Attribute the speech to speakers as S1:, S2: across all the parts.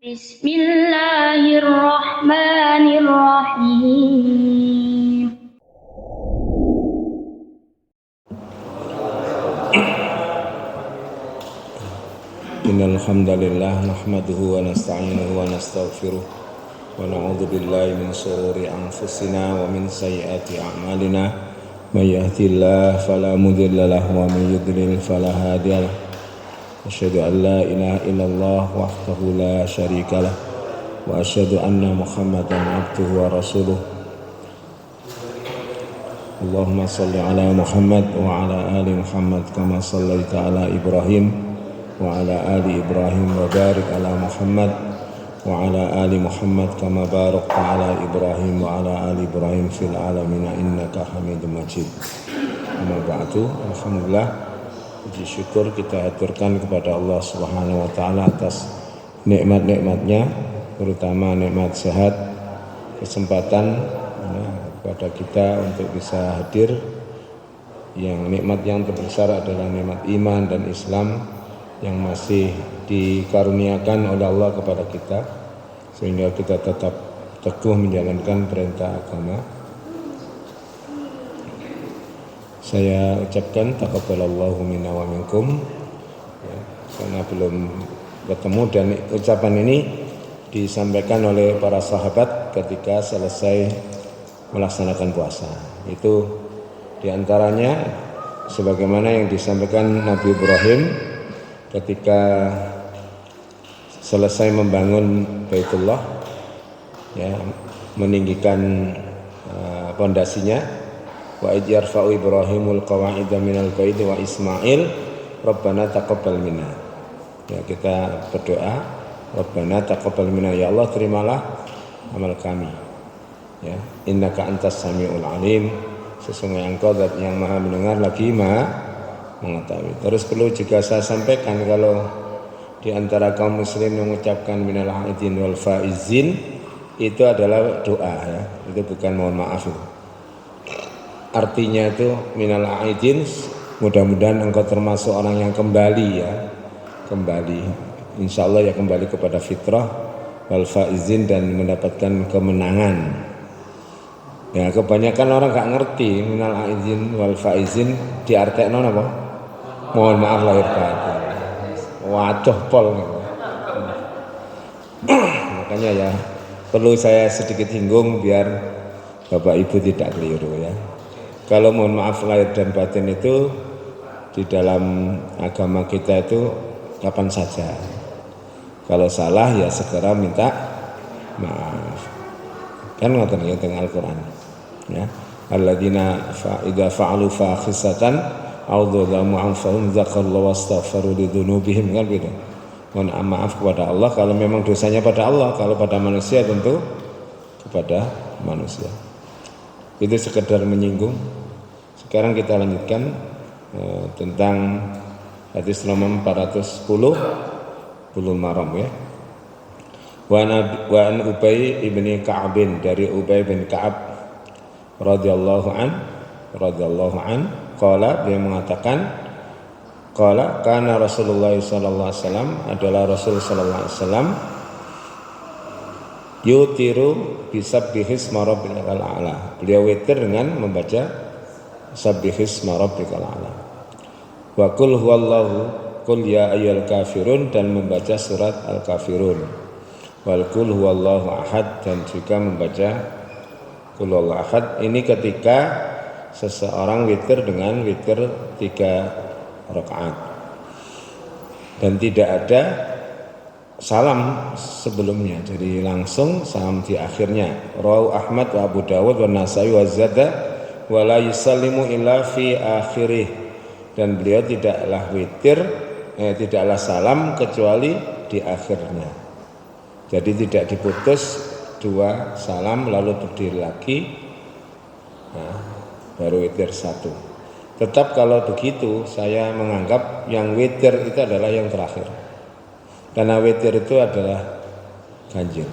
S1: Bismillahirrahmanirrahim.
S2: Innal hamdalillah nahmaduhu wa nasta'inuhu wa nastaghfiruh wa na'udzu billahi min shururi anfusina wa min sayyiati a'malina may yahdihillahu fala mudilla lahu wa may yudlil fala hadiyalah. Asyhadu an la ilaha illallah wahdahu la syarikalah wa asyhadu anna Muhammadan abduhu wa rasuluh. Allahumma shalli ala Muhammad wa ala ali Muhammad kama shallaita ala Ibrahim wa ala ali Ibrahim wa barik ala Muhammad wa ala ali Muhammad kama barakta ala Ibrahim wa ala ali Ibrahim fil alamin innaka Hamidum Majid. Amma ba'du. Alhamdulillah, puji syukur kita haturkan kepada Allah Subhanahu wa taala atas nikmat-nikmatnya, terutama nikmat sehat, kesempatan kepada kita untuk bisa hadir. Yang nikmat yang terbesar adalah nikmat iman dan Islam yang masih dikaruniakan oleh Allah kepada kita, sehingga kita tetap teguh menjalankan perintah agama. Saya ucapkan taqabbalallahu minna wa minkum, karena belum bertemu, dan ucapan ini disampaikan oleh para sahabat ketika selesai melaksanakan puasa. Itu diantaranya sebagaimana yang disampaikan Nabi Ibrahim ketika selesai membangun Baitullah, meninggikan pondasinya. Wa idh yarfa'u Ibrahimul qawa'ida minal baiti wa Ismail Rabbana taqabbal minna. Kita berdoa, Rabbana taqabbal minna, ya Allah terimalah amal kami. Innaka antas samiul alim, sesungguhnya engkau zat yang maha mendengar lagi maha mengetahui. Terus perlu juga saya sampaikan, kalau di antara kaum muslim yang mengucapkan minal aidin wal faizin itu adalah doa, itu bukan mohon maaf. Itu artinya itu minal aidin, mudah-mudahan engkau termasuk orang yang kembali, kembali insyaallah kembali kepada fitrah, wal faizin, dan mendapatkan kemenangan. Kebanyakan orang gak ngerti minal aidin wal faizin diartekno apa? Mohon maaf lahir batin. Waduh pol. Makanya perlu saya sedikit singgung biar Bapak Ibu tidak keliru. Kalau mohon maaf lahir dan batin itu di dalam agama kita itu kapan saja. Kalau salah ya segera minta maaf. Kan ngoten ya teng Al-Qur'an. Alladzina idza fa'alu fahisatan aw dzalamu anfusahum dzakarullaha wastaghfiru lidzunubihim, kan gitu. Mohon maaf kepada Allah kalau memang dosanya pada Allah, kalau pada manusia tentu kepada manusia. Itu sekedar menyinggung. Sekarang kita lanjutkan tentang hadis nomor 410 Bulughul Maram. Wa an Ubay ibni Ka'ab, dari Ubay bin Ka'ab radhiyallahu an qala, dia mengatakan qala kana Rasulullah sallallahu alaihi wasallam, adalah Rasul sallallahu alaihi wasallam yutiru bisabbihis marabbil a'la, beliau witir dengan membaca sabbihis marabbil a'la, wa qul huwallahu qul ya ayyuhal kafirun, dan membaca surat al-kafirun, wal qul huwallahu ahad, dan juga membaca qul huwallahu ahad. Ini ketika seseorang witir dengan witir 3 rakaat dan tidak ada salam sebelumnya, jadi langsung salam di akhirnya. Rawahu Ahmad wa Abu Dawud wa Nasa'i wa zada wa la yusallimu illa fi akhirih, dan beliau tidaklah witir tidaklah salam kecuali di akhirnya. Jadi tidak diputus 2 salam lalu berdiri lagi baru witir 1. Tetap kalau begitu saya menganggap yang witir itu adalah yang terakhir, karena witir itu adalah ganjil.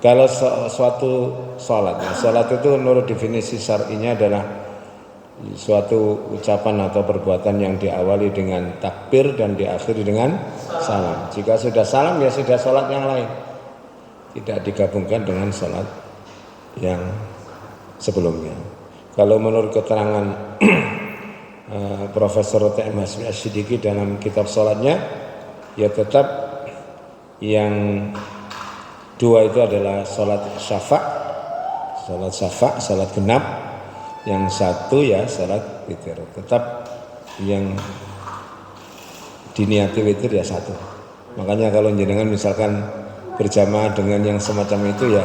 S2: Kalau suatu sholat itu menurut definisi syar'inya adalah suatu ucapan atau perbuatan yang diawali dengan takbir dan diakhiri dengan salam. Jika sudah salam ya sudah sholat yang lain. tidak digabungkan dengan sholat yang sebelumnya. Kalau menurut keterangan Profesor T.M. Hasbi Ash-Shidiki dalam kitab sholatnya, ya tetap yang dua itu adalah sholat syafa', sholat genap, yang satu ya sholat witir. Tetap yang diniati witir ya satu. Makanya kalau jenengan misalkan berjamaah dengan yang semacam itu ya,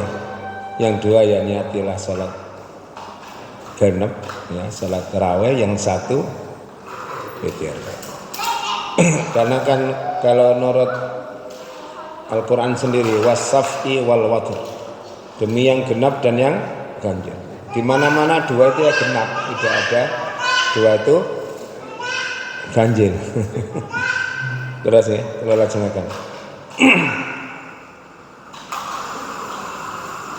S2: yang dua ya niatilah sholat genap, ya sholat tarawih, yang satu witir. Karena kan kalau menurut Al-Quran sendiri wasaf'i wal watr, demi yang genap dan yang ganjil. Di mana-mana dua itu ya genap, tidak ada dua itu ganjil. Terus ya, kita laksanakan.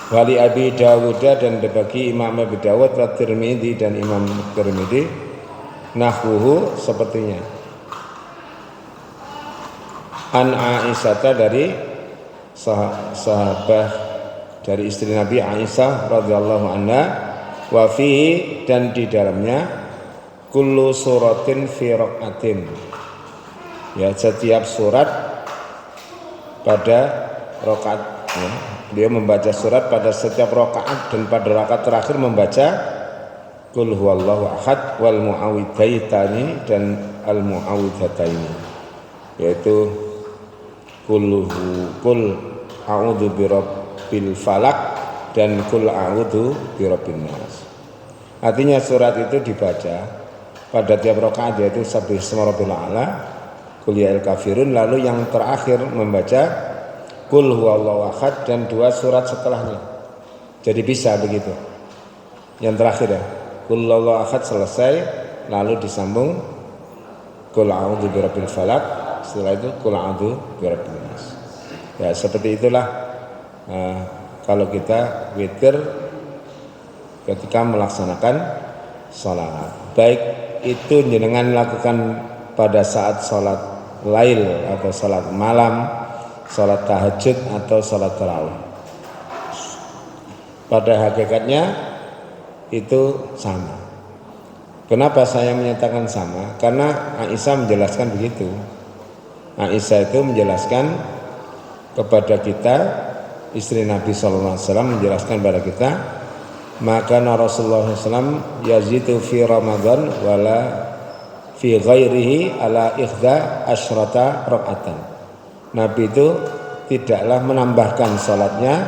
S2: Wali Abi Dawud dan bagi Imam Abi Dawud, Tirmidzi dan Imam Tirmidzi, nahwuhu sepertinya. An Aisyah dari sahabat dari istri Nabi Aisyah radhiyallahu anha, wa fihi dan di dalamnya kullu suratin fi raqatin, ya setiap surat pada rakaat, ya. Dia membaca surat pada setiap rakaat dan pada rakaat terakhir membaca qul huwallahu ahad wal muawwidzaini dan al muawwidzataini, yaitu qul a'udzu birabbil falaq dan qul a'udzu birabbin nas. Artinya surat itu dibaca pada tiap rakaat, yaitu sabbihisma rabbil a'la, qul ya kafirun, lalu yang terakhir membaca qul huwallahu ahad dan dua surat setelahnya. Jadi bisa begitu. Yang terakhir ya, qul huwallahu ahad selesai, lalu disambung qul a'udzu birabbil falaq, setelah itu qul a'udzu birabbin nas. Ya seperti itulah kalau kita witir ketika melaksanakan sholat, baik itu jenengan lakukan pada saat sholat lail atau sholat malam, sholat tahajud atau sholat tarawih. Pada hakikatnya itu sama. Kenapa saya menyatakan sama? Karena Aisyah menjelaskan begitu. Aisyah itu menjelaskan kepada kita, istri Nabi SAW menjelaskan kepada kita, maka Rasulullah SAW yazidu fi Ramadan wala fi ghairihi ala ikhda asyrata rakaatan. Nabi itu tidaklah menambahkan salatnya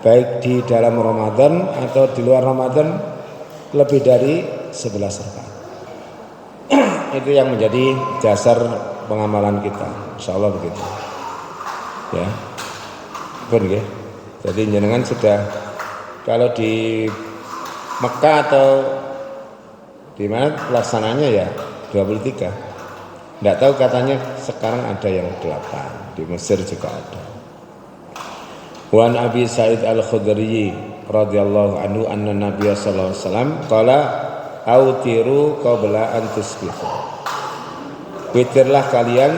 S2: baik di dalam Ramadan atau di luar Ramadan lebih dari 11 rakaat. Itu yang menjadi dasar pengamalan kita, insyaallah begitu. Ya. Benar ya. Jadi jenengan sudah, kalau di Mekah atau di mana pelaksananya ya 23. Tidak tahu, katanya sekarang ada yang 8, di Mesir juga ada. Wan Abi Sa'id Al-Khudri radhiyallahu anhu anna Nabiy sallallahu alaihi wasallam qala autiru qabla an tusbihu. Witirlah kalian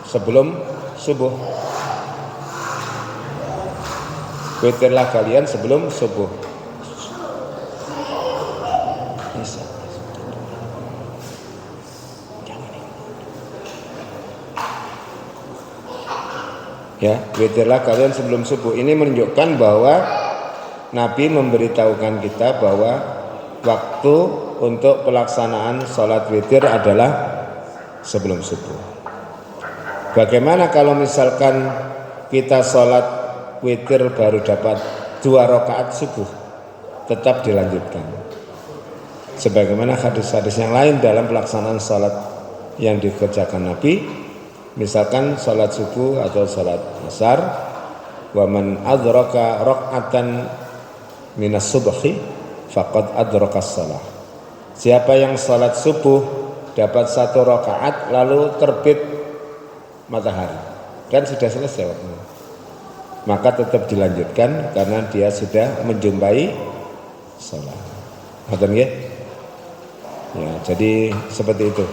S2: sebelum subuh. Witirlah kalian sebelum subuh. Ya, witirlah kalian sebelum subuh. Ini menunjukkan bahwa Nabi memberitahukan kita bahwa waktu untuk pelaksanaan sholat witir adalah sebelum subuh. Bagaimana kalau misalkan kita sholat witir baru dapat 2 rakaat subuh? Tetap dilanjutkan. Sebagaimana hadis-hadis yang lain dalam pelaksanaan sholat yang dikerjakan Nabi. Misalkan sholat subuh atau sholat asar, wa man adraka rak'atan minas subhi faqad adrakas shalah. Siapa yang sholat subuh dapat 1 rakaat lalu terbit matahari, kan sudah selesai waktunya. Maka tetap dilanjutkan karena dia sudah menjumpai sholat. Betul ya? Ya, jadi seperti itu.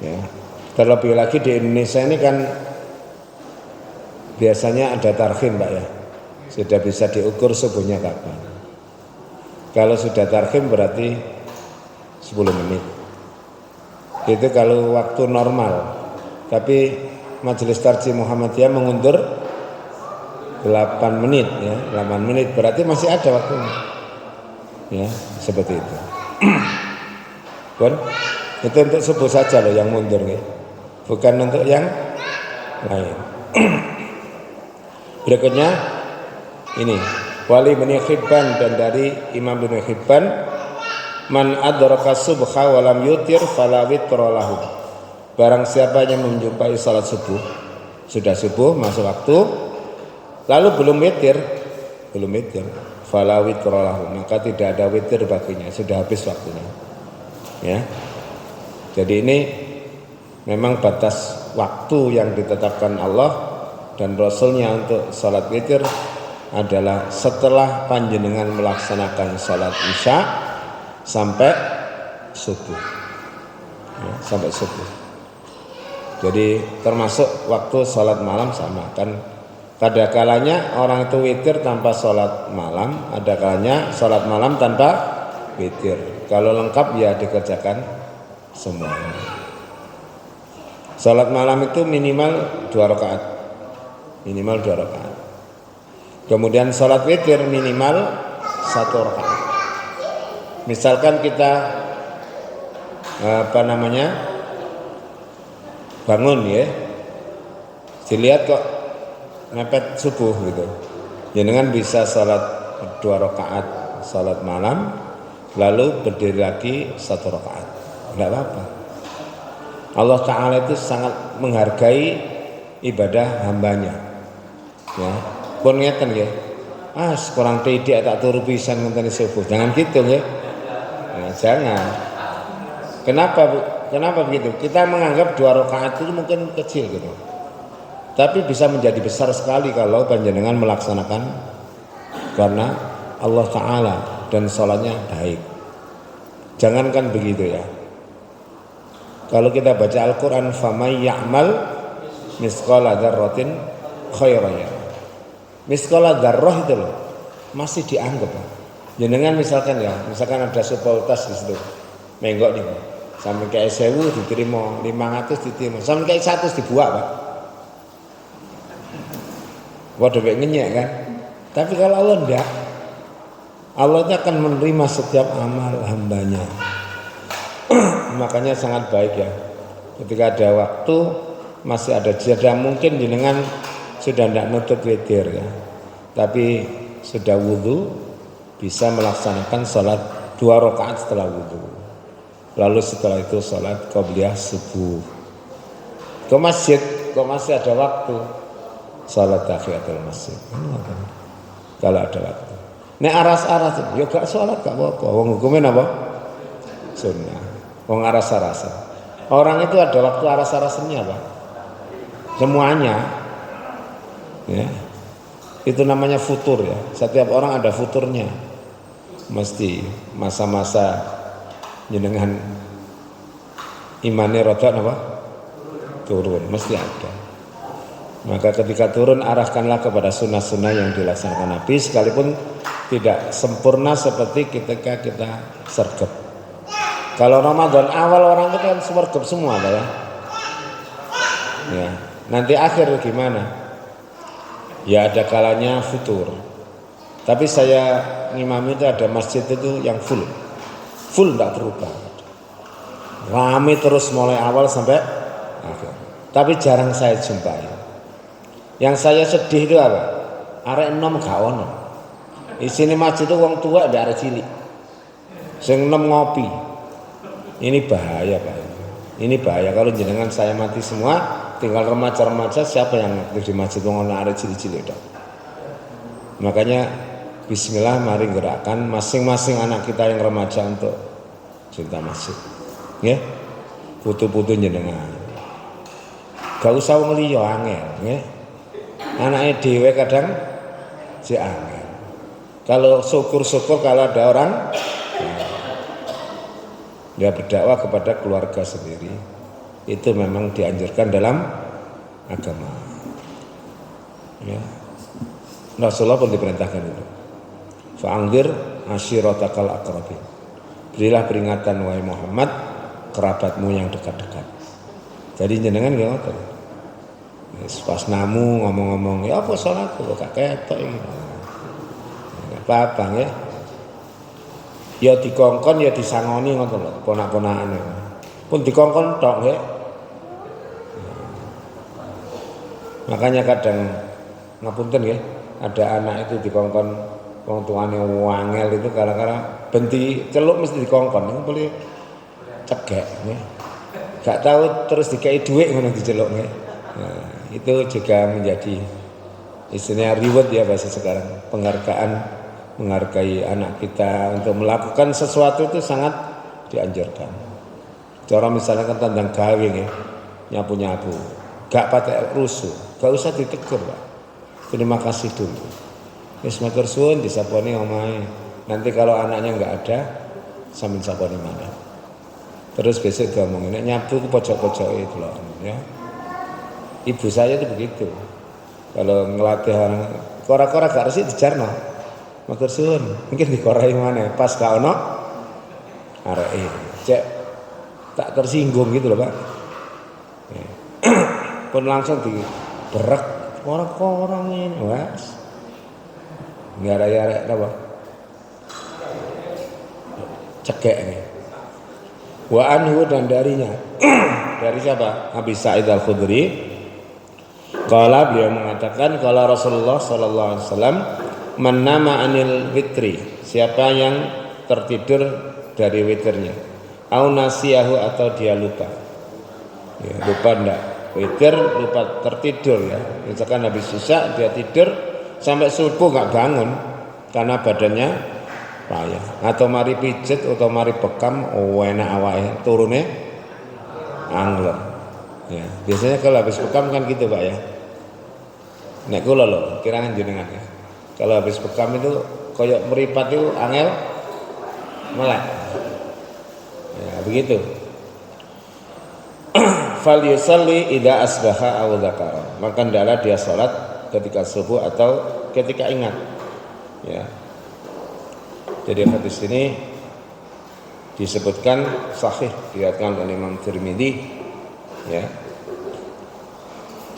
S2: Ya. Terlebih lagi di Indonesia ini kan biasanya ada tarhim, Pak ya. sudah bisa diukur subuhnya kapan. Kalau sudah tarhim berarti 10 menit. Itu kalau waktu normal. Tapi Majelis Tarjih Muhammadiyah mengundur 8 menit ya, 8 menit berarti masih ada waktunya. Ya, seperti itu. Bon, itu untuk subuh saja loh yang mundur ya. Bukan untuk yang lain. Berikutnya ini Wali bin Hibban dan dari Imam bin Hibban, man adraka subha wa lam yutir fala witra lahu. Barang siapa yang menjumpai salat subuh, sudah subuh masuk waktu, lalu belum witir, fala witra lahu, maka tidak ada witir baginya, sudah habis waktunya. Ya. Jadi ini memang batas waktu yang ditetapkan Allah dan Rasulnya untuk salat witir adalah setelah panjenengan melaksanakan salat isya sampai subuh. Ya, sampai subuh. Jadi termasuk waktu salat malam sama kan. Ada kalanya orang itu witir tanpa salat malam, ada kalanya salat malam tanpa witir. Kalau lengkap ya dikerjakan semuanya. Salat malam itu minimal 2 rakaat. Minimal 2 rakaat. Kemudian salat witir minimal 1 rakaat. Misalkan kita bangun ya, dilihat kok mepet subuh gitu. Jangan bisa salat 2 rakaat salat malam, lalu berdiri lagi 1 rakaat. Enggak apa-apa. Allah Ta'ala itu sangat menghargai ibadah hambanya. Ya, pun ngeten ya. Kurang tidak tak turu pisan ngenteni subuh. Jangan gitu ya. Nah, jangan. Kenapa begitu? Kita menganggap 2 rakaat itu mungkin kecil gitu. Tapi bisa menjadi besar sekali kalau panjenengan melaksanakan karena Allah Ta'ala dan sholatnya baik. Jangankan begitu ya. Kalau kita baca Al-Quran, famay ya'mal misqala dzarratin khairan ya. Misqala dzarrah itu loh masih dianggap. Jenengan misalkan ada supeltas di situ, menggok nih, sampai kayak 1000 diterima, 500 diterima, sampai kayak 100 dibuat Pak. Waduh kayak ngenyek kan. Tapi kalau Allah enggak, Allah akan menerima setiap amal hambanya. Makanya sangat baik ya. Ketika ada waktu masih ada jeda, mungkin jenengan sudah tidak nutup witir ya. Tapi sudah wudhu bisa melaksanakan sholat 2 rakaat setelah wudhu. Lalu setelah itu sholat qabliyah subuh. Ke masjid kok masih ada waktu. Sholat tahiyatul masjid. Kalau ada waktu. Nek aras-aras ya gak sholat gak apa-apa. Wong hukumnya apa? Sunnah. Wong aras-arasan. Orang itu ada waktu aras-arasannya Pak. Semuanya. Ya. Itu namanya futur ya. Setiap orang ada futurnya. Mesti masa-masa jenengan imannya roda apa? Turun, mesti ada. Maka ketika turun arahkanlah kepada sunnah-sunnah yang dilaksanakan Nabi, sekalipun tidak sempurna seperti ketika kita sergap. Kalau Ramadan awal orang itu kan sergap semua Pak ya. Ya, nanti akhir gimana? Ya ada kalanya futur. Tapi saya ngimami itu ada masjid itu yang full tidak berubah. Rame terus mulai awal sampai akhir. Tapi jarang saya jumpai. Yang saya sedih itu apa? Arek enom gak ono. Isine masjid itu wong tua ndak arek cilik. Sing enom ngopi. Ini bahaya Pak. Ini bahaya kalau jenengan saya mati semua, tinggal remaja-remaja, siapa yang aktif di masjid wong ono arek cilik-cilik tok. Makanya bismillah mari gerakkan masing-masing anak kita yang remaja untuk cinta masjid. Ya. Putu-putu jenengan. Gak usah wong liya angel, ya. Anaknya dhewe kadang si angel. Kalau syukur-syukur kalau ada orang dia berdakwah kepada keluarga sendiri. Itu memang dianjurkan dalam agama. Ya. Rasulullah pun diperintahkan itu. Fa'angdir ashiratakal aqrabin. Berilah peringatan wahai Muhammad kerabatmu yang dekat-dekat. Jadi jenengan nggih ngoten. Pas namu ngomong-ngomong, ya apa salat kok gak ketok iki. Enggak apa-apa nggih. Ya dikongkon ya disangoni ngoten lho, ponak-ponakane. Pun dikongkon tok nggih. Makanya kadang ngapunten nggih, ada anak itu dikongkon wong tuane wangel itu gara-gara benti celuk mesti dikongkon, niku boleh cegek nggih. Gak tahu terus dikai dhuwit ngono diceluk nggih. Nah, itu juga menjadi istilahnya reward ya bahasa sekarang, penghargaan, menghargai anak kita untuk melakukan sesuatu itu sangat dianjurkan. Cara misalnya kan tandang gawe nggih, nyapu-nyapu, gak patek rusuh, gak usah ditegur, Pak. Terima kasih dulu. Wis matur suwun disaponi omahe. Nanti kalau anaknya enggak ada, sambil saponi mana. Terus besok ngomongin, nek nyapu ke pojok-pojok itu loh, ya. Ibu saya itu begitu. Kalau ngelatih orang, kora-kora gak resik dijarno. Matur suwun, mungkin dikorai mana, pas gak ono areke. Cek tak tersinggung gitu loh, Pak. Ya. Pun langsung diberek orang-orang ini, Mas. Ngare-ngare apa? Cekek nih. Wa anhu dan darinya. Dari siapa? Abi Sa'id Al-Khudri. Qala beliau mengatakan kalau Rasulullah sallallahu alaihi wasallam menama anil witri, siapa yang tertidur dari witirnya, au nasiyahu atau dia lupa. Ya, lupa ndak? Witir lupa tertidur ya. Misalkan habis isya dia tidur sampai subuh nggak bangun karena badannya payah atau mari pijet atau mari bekam enak awake turune angler ya. Biasanya kalau habis bekam kan gitu Pak ya. Nek kula lho kirangan jenengan ya. Kalau habis bekam itu koyok meripat itu angel melek. Ya begitu. Fal yusalli idza asbaha aw dzakara. Maka hendaklah dia salat ketika subuh atau ketika ingat. Ya. Jadi hadis ini disebutkan sahih diriwayatkan oleh Imam Tirmidzi ya.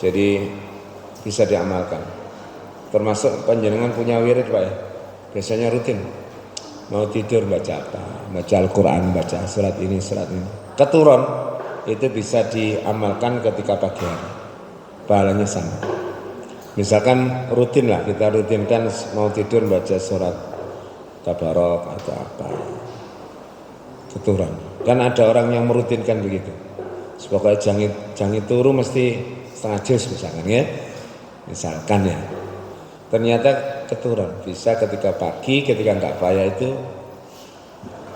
S2: Jadi bisa diamalkan. Termasuk panjenengan punya wirid Pak ya. Biasanya rutin. Mau tidur baca apa? Baca Al-Qur'an, baca surat ini, surat ini. Keturun itu bisa diamalkan ketika pagi hari. Pahalanya sama. Misalkan rutin lah, kita rutinkan mau tidur baca surat Tabarok atau apa. Keturun. Kan ada orang yang merutinkan begitu. Pokoknya jangan turu mesti setengah juz misalkan ya. Misalkan ya. Ternyata keturun. Bisa ketika pagi, ketika enggak payah itu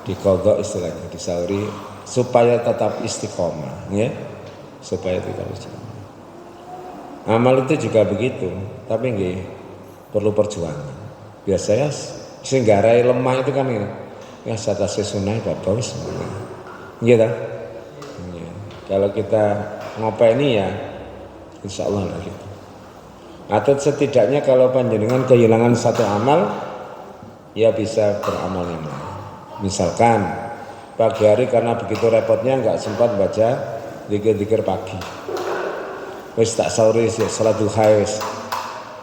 S2: dikodok istilahnya, disauri supaya tetap istiqomah ya. Supaya tetap istiqomah. Amal itu juga begitu, tapi nggih perlu perjuangan. Biasanya singgarai lemah itu kan ini. Ya satase sunah bapak wis. Nggih ta? Ya. Kalau kita ngopeni ya insyaallah lah gitu. Atau setidaknya kalau panjenengan kehilangan satu amal ya bisa beramal yang lain. Misalkan pagi hari karena begitu repotnya enggak sempat baca zikir-zikir pagi. Wis tak sauri ya salat duha wis.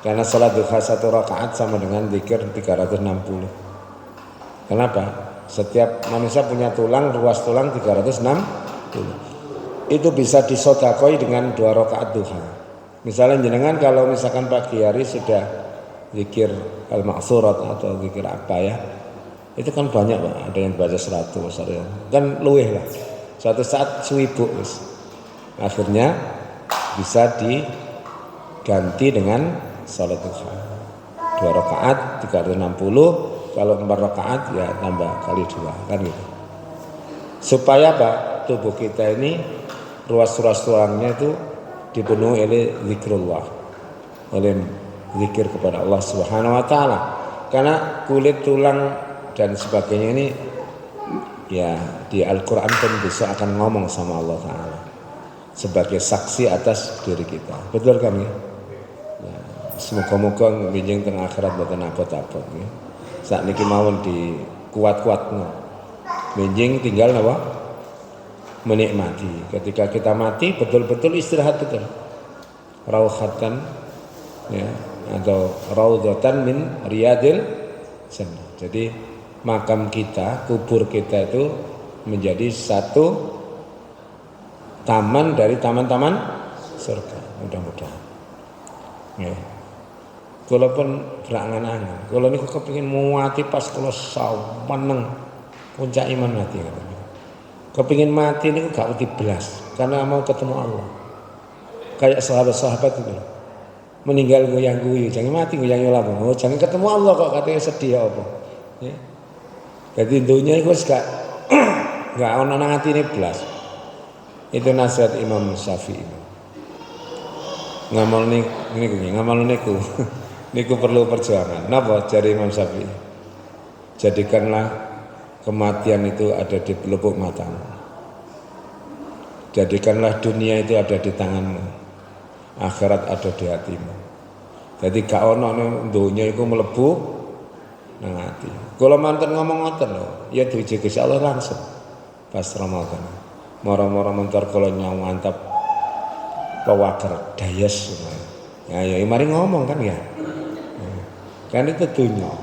S2: Karena salat duha 1 rakaat sama dengan zikir 360. Kenapa? Setiap manusia punya tulang, ruas tulang 360. Itu bisa disodakoi dengan 2 rakaat duha. Misalnya jenengan kalau misalkan pagi hari sudah zikir al-ma'surat atau zikir apa ya. Itu kan banyak Pak, ada yang baca 100, ada yang kan luweh lah. Suatu saat suwibuk wis. Akhirnya bisa diganti dengan salat duha 2 rakaat 360, kalau 4 rakaat ya tambah kali 2 kan gitu. Supaya apa? Tubuh kita ini ruas-ruas tulangnya itu dipenuhi oleh zikrullah, oleh zikir kepada Allah Subhanahu wa taala. Karena kulit, tulang dan sebagainya ini ya di Al-Qur'an pun besok akan ngomong sama Allah taala sebagai saksi atas diri kita. Betul kan ya? Semoga-moga winjing teng akhirat mboten abot-abot nggih. Sakniki mawon di kuat-kuatno. Winjing tinggal napa? Menikmati. Ketika kita mati betul-betul istirahat betul. Rauhatan ya atau raudhatan min riyadil jannah. Jadi makam kita, kubur kita itu menjadi satu taman dari taman-taman surga. Mudah-mudahan. Ya. Kula pun berangan-angan. Kula niku kepengin mati pas kula saweneng puncak iman mati katanya. Kepengin mati niku gak wedi blas karena mau ketemu Allah. Kayak sahabat-sahabat itu. Meninggal goyang-guyu, jangan mati goyang lah. Oh, jangan ketemu Allah kok katanya sedih apa. Ya. Jadi dunia iku wis gak ono nang atine blas. Itu nasihat Imam Syafi'i. Ngamal niku niku perlu perjuangan. Napa jari Imam Syafi'i? Jadikanlah kematian itu ada di pelupuk matamu. Jadikanlah dunia itu ada di tanganmu. Akhirat ada di hatimu. Jadi gak ono dunia iku mlebu nang ati. Kula manten ngomong ngoten lho, ya duwe Gusti Allah langsung pas Ramadan. Moro-moro mentor kula nyawantap pewaker dayas. Ya mari ngomong kan ya. Kan itu dunia.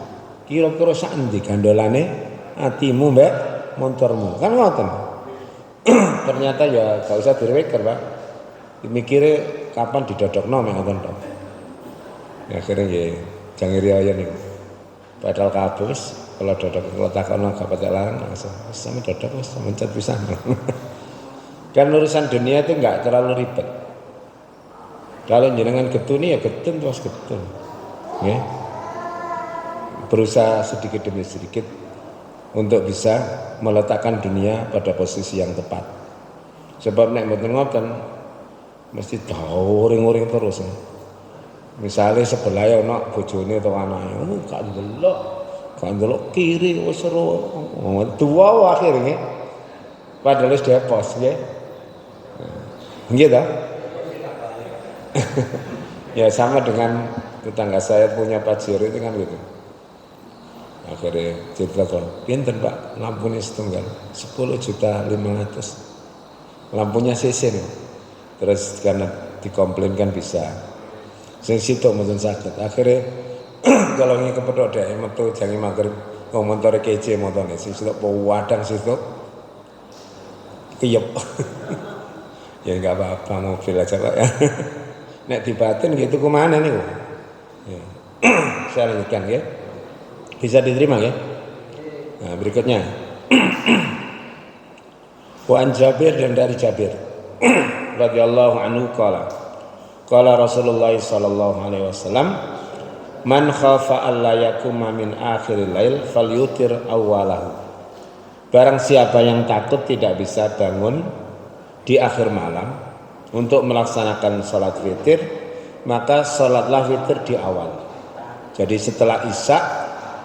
S2: Kira-kira sak endi gandolane atimu mbek montormu. Kan ngoten. Ternyata ya gak usah direweker, Pak. Mikire kapan didodokno mek ngoten to. Ya akhirnya ya jangan riaya niku. Padahal kabeh wis kalau dodok kalau takono gak patek larang langsung sampe dodok wis mencet pisan. Kan urusan dunia itu enggak terlalu ribet. Kalau jenengan getuni ya getun terus getun. Ya. Berusaha sedikit demi sedikit untuk bisa meletakkan dunia pada posisi yang tepat. Sebab nek mboten ngoten mesti uring-uring terus. Ya. Misalnya sebelah ya ana bojone utawa anake, gak ndelok kiri wis seru. Dua akhirnya padahal wis depos nggih. Nggih ta? Ya sama dengan tetangga saya punya Pajero itu kan gitu. Akhirnya ditelepon, pinten Pak, lampunya setunggal 10.500.000. Lampunya CC nih. Terus karena dikomplainkan bisa. Sing sitok mboten saged. Akhirnya kalau ngi kepethuk dhek metu jange magrib kok montore kece montone sing sitok wadang sitok. Kiyep. Ya enggak apa-apa mobil aja Pak ya. Nek dibatin gitu kemana nih? Ya. Saya lanjutkan ya. Bisa diterima ya? Nah, berikutnya. Wa an Jabir dan dari Jabir radhiyallahu anhu qala Rasulullah sallallahu alaihi wasallam man khafa alla yakuma min akhiril lail falyutir awwalahu. Barang siapa yang takut tidak bisa bangun di akhir malam untuk melaksanakan salat witir, maka salatlah witir di awal. Jadi setelah Isya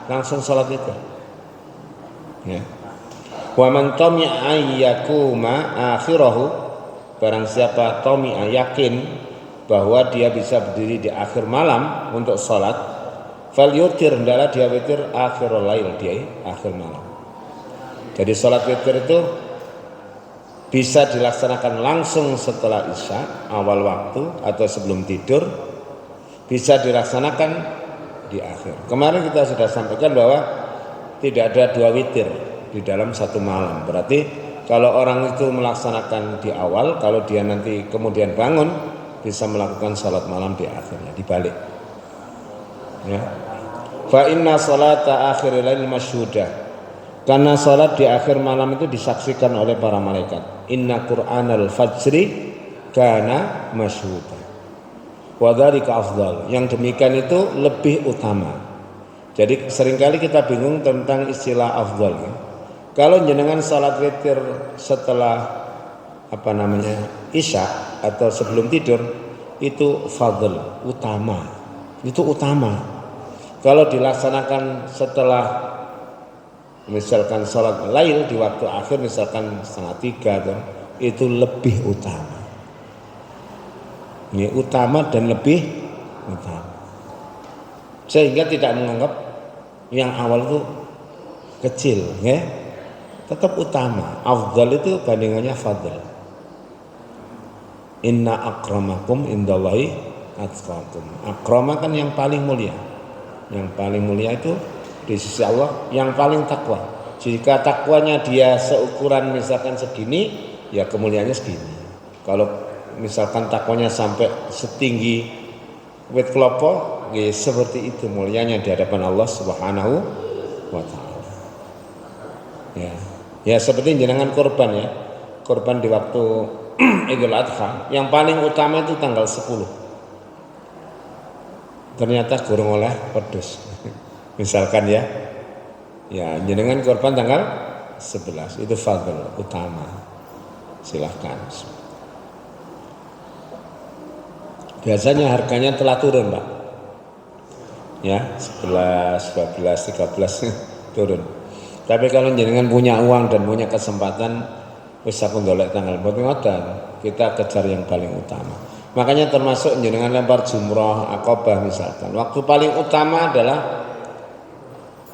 S2: langsung salat witir. Ya. Wa man tami'a ayyakuma akhirahu, barang siapa tami'a yakin bahwa dia bisa berdiri di akhir malam untuk salat, falyutir, hendaklah dia witir akhirul lail, di akhir malam. Jadi salat witir itu bisa dilaksanakan langsung setelah Isya awal waktu atau sebelum tidur, bisa dilaksanakan di akhir. Kemarin kita sudah sampaikan bahwa tidak ada dua witir di dalam satu malam. Berarti kalau orang itu melaksanakan di awal, kalau dia nanti kemudian bangun bisa melakukan salat malam di akhirnya, dibalik. Ya. Fa inna salata akhiril lail masyhudah. Karena salat di akhir malam itu disaksikan oleh para malaikat. Inna Qur'anal fajri kana masyhuda. Wa dzalika afdal. Yang demikian itu lebih utama. Jadi seringkali kita bingung tentang istilah afdal. Ya. Kalau jenengan salat witir setelah Isya atau sebelum tidur itu fadl, utama. Itu utama. Kalau dilaksanakan setelah misalkan salat lail di waktu akhir misalkan 2:30 itu lebih utama. Ini utama dan lebih utama. sehingga tidak menganggap yang awal itu kecil, ya. Tetap utama. Afdal itu bandingannya fadl. Inna akramakum indallahi atqakum. Akrama kan yang paling mulia. Yang paling mulia itu di sisi Allah yang paling takwa. Jika takwanya dia seukuran misalkan segini, ya kemuliaannya segini. Kalau misalkan takwanya sampai setinggi wit klopo, ya seperti itu mulianya di hadapan Allah Subhanahu wa taala. Ya seperti jenengan korban ya. Korban di waktu Idul Adha, yang paling utama itu tanggal 10. Ternyata kurang oleh pedus. Misalkan ya jenengan korban tanggal 11, itu fadl utama. Silahkan. Biasanya harganya telah turun, Pak. Ya, 11, 12, 13 turun. Tapi kalau jenengan punya uang dan punya kesempatan, wis aku ndolek tanggal mboten ngoten, kita kejar yang paling utama. Makanya termasuk jenengan lempar jumroh, Aqabah misalkan. Waktu paling utama adalah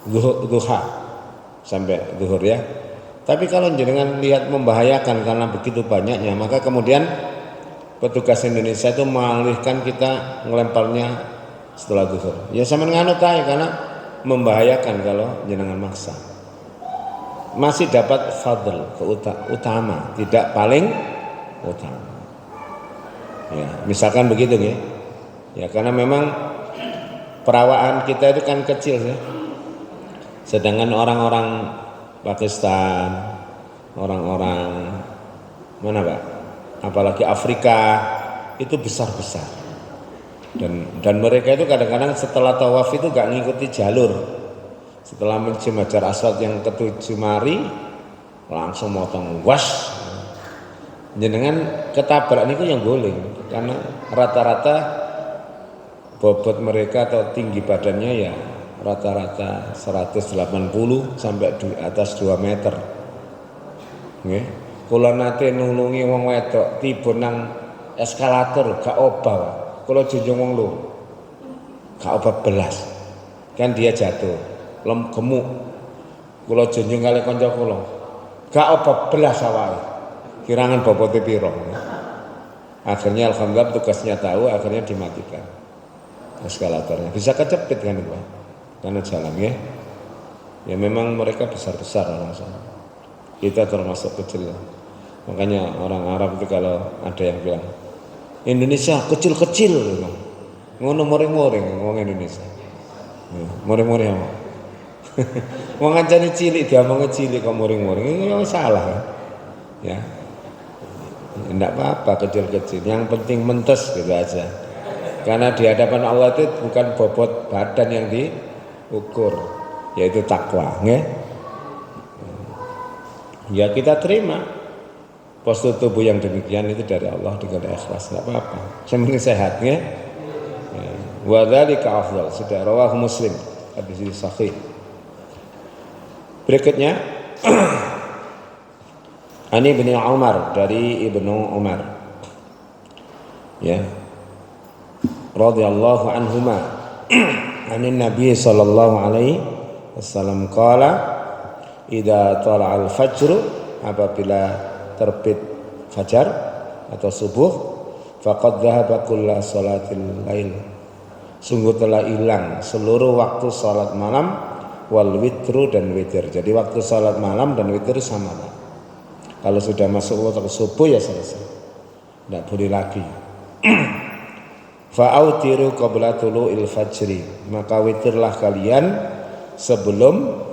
S2: duha sampai zuhur ya. Tapi kalau jenengan lihat membahayakan karena begitu banyaknya, maka kemudian petugas Indonesia itu mengalihkan kita ngelemparnya setelah zuhur. Ya sama nganut aja karena membahayakan kalau jenengan maksa. Masih dapat fadl utama, tidak paling utama. Ya, misalkan begitu ya. Ya karena memang perawaan kita itu kan kecil ya. Sedangkan orang-orang Pakistan, orang-orang mana Pak? Apalagi Afrika itu besar-besar. Dan mereka itu kadang-kadang setelah tawaf itu gak ngikuti jalur. Setelah mencium Hajar Aswad yang ketujuh mari langsung motong was. Jenengan ketabrak niku yang goleng karena rata-rata bobot mereka atau tinggi badannya ya rata-rata 180 sampai di atas 2 meter. Nggih. Kula nate nulungi wong wedok tiba nang eskalator gak obah. Kula junjung wong lho. Gak obah belas. Kan dia jatuh, gemuk. Kula junjung kali kanca kula. Gak obah belas awake. Kirangan bobote piro. Akhirnya alhamdulillah tugasnya tahu, akhirnya dimatikan eskalatornya. Bisa kecepit kan itu, karena jalan ya. Ya memang mereka besar-besar orang sana. Kita termasuk kecil. Makanya orang Arab itu kalau ada yang bilang Indonesia kecil-kecil, ngono moring-moring ngomong Indonesia. Moring-moring apa? Wong ngancani cilik diomongnya cilik kok moring-moring. Ini salah. Ya. Tidak apa-apa kecil-kecil, yang penting mentes gitu aja. Karena di hadapan Allah itu bukan bobot badan yang diukur, yaitu takwa, ya kita terima postur tubuh yang demikian itu dari Allah dengan ikhlas, tidak apa-apa. Yang penting sehat, wa dzalika afdal. Sudah rawahu Muslim, hadis ini sahih. Berikutnya Ani bin Umar, dari Ibnu Umar ya radhiyallahu anhuma anin Nabi sallallahu alaihi wasallam qala idza tala'al fajr, apabila terbit fajar atau subuh, faqad dhahaba kullu salatil lail, sungguh telah hilang seluruh waktu salat malam, wal witru dan witir. Jadi waktu salat malam dan witir sama Pak. Kalau sudah masuk waktu subuh ya selesai, tidak boleh lagi. Fa'autiru qabla tulu'il fajri, maka witirlah kalian sebelum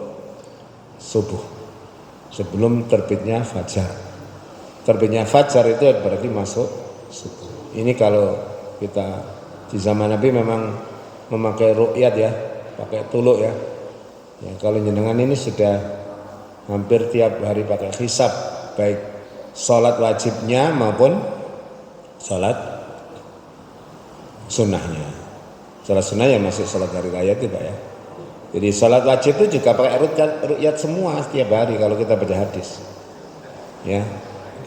S2: subuh, sebelum terbitnya fajar. Terbitnya fajar itu berarti masuk subuh. Ini kalau kita di zaman Nabi memang memakai ru'yat ya, pakai tuluk ya. Ya kalau jenengan ini sudah hampir tiap hari pakai hisab, baik sholat wajibnya maupun sholat sunnahnya. Sholat sunnah ya masih sholat hari raya itu Pak ya. Jadi sholat wajib itu juga pakai ru'yat semua setiap hari kalau kita baca hadis. Ya,